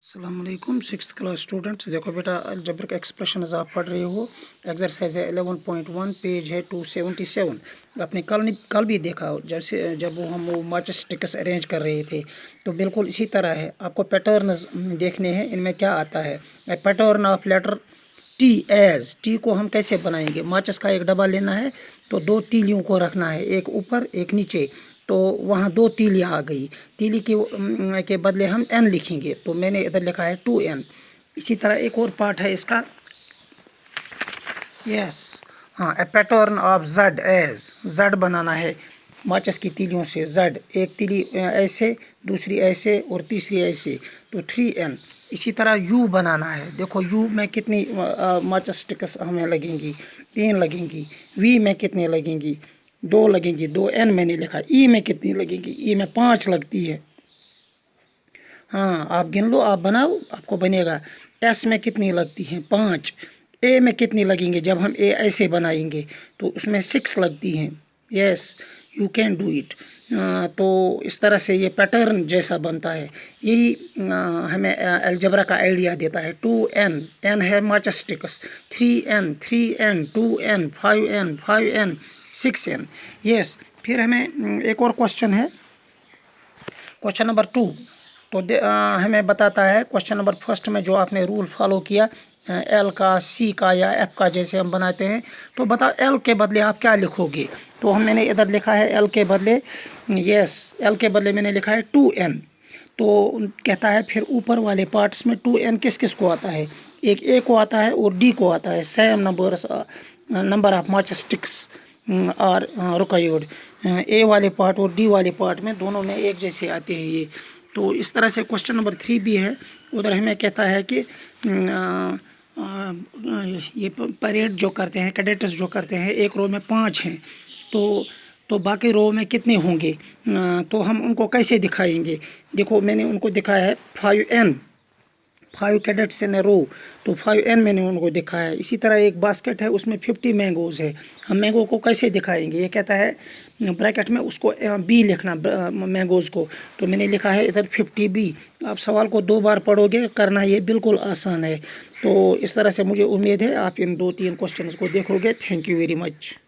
अस्सलामुअलैकुम 6th class students. देखो बेटा, अलजेब्रिक एक्सप्रेशंस आप पढ़ रहे हो। एक्सरसाइज है 11.1, पेज है 277। आपने कल भी देखा जब हम माचिस स्टिक्स अरेंज कर रहे थे, तो बिल्कुल इसी तरह है। आपको पैटर्न्स देखने हैं, इनमें क्या आता है। Pattern of letter T as T को हम कैसे बनाएंगे। माचिस का एक डब्बा लेना है, तो दो तीलियों को रखना है, एक ऊपर एक नीचे। तो वहाँ दो तीलियाँ आ गई। तीली के बदले हम एन लिखेंगे, तो मैंने इधर लिखा है 2n। इसी तरह एक और पार्ट है इसका, यस, हाँ, a pattern of Z as Z बनाना है माचिस की तीलियों से। जेड, एक तीली ऐसे, दूसरी ऐसे और तीसरी ऐसे, तो 3n। इसी तरह यू बनाना है। देखो यू में कितनी माचिस स्टिक्स हमें लगेंगी, 3 लगेंगी। वी में कितनी लगेंगी, 2 लगेंगी, 2n मैंने लिखा। ई में कितनी लगेंगी, ई में 5 लगती है। हाँ, आप गिन लो, आप बनाओ, आपको बनेगा। एस में कितनी लगती हैं, 5। ए में कितनी लगेंगे, जब हम ए ऐसे बनाएंगे तो उसमें 6 लगती हैं। Yes, you can do it. तो इस तरह से ये पैटर्न जैसा बनता है। यही हमें अलजेब्रा का आइडिया देता है। 2n, n है माचिस sticks, 3n, 3n, 2n, 5n, 5n, 6n। Yes, फिर हमें एक और क्वेश्चन है, क्वेश्चन नंबर 2। तो हमें बताता है क्वेश्चन नंबर 1 में जो आपने रूल फॉलो किया, एल का, सी का या एफ का जैसे हम बनाते हैं, तो बताओ एल के बदले आप क्या लिखोगे। तो मैंने इधर लिखा है एल के बदले, यस, एल के बदले मैंने लिखा है 2n। तो कहता है फिर ऊपर वाले पार्ट्स में 2n किस किस को आता है। एक ए को आता है और डी को आता है। सेम नंबर ऑफ माचिस स्टिक्स और रिक्वायर्ड। ए वाले पार्ट और डी वाले पार्ट में दोनों में एक जैसे आते हैं ये। तो इस तरह से क्वेश्चन नंबर 3 भी है। उधर हमें कहता है कि ये परेड जो करते हैं, कैडेट्स जो करते हैं, एक रो में 5 हैं, तो बाकी रो में कितने होंगे, तो हम उनको कैसे दिखाएंगे। देखो मैंने उनको दिखाया है 5n, 5 कैडेट्स इन ए रो, तो 5n मैंने उनको दिखाया है। इसी तरह एक बास्केट है, उसमें 50 मैंगोज़ है, हम मैंगो को कैसे दिखाएंगे। ये कहता है ब्रैकेट में उसको बी लिखना, मैंगोज़ को, तो मैंने लिखा है इधर 50b। आप सवाल को 2 बार पढ़ोगे, करना ये बिल्कुल आसान है। तो इस तरह से मुझे उम्मीद है आप इन 2-3 क्वेश्चंस को देखोगे। Thank you very much.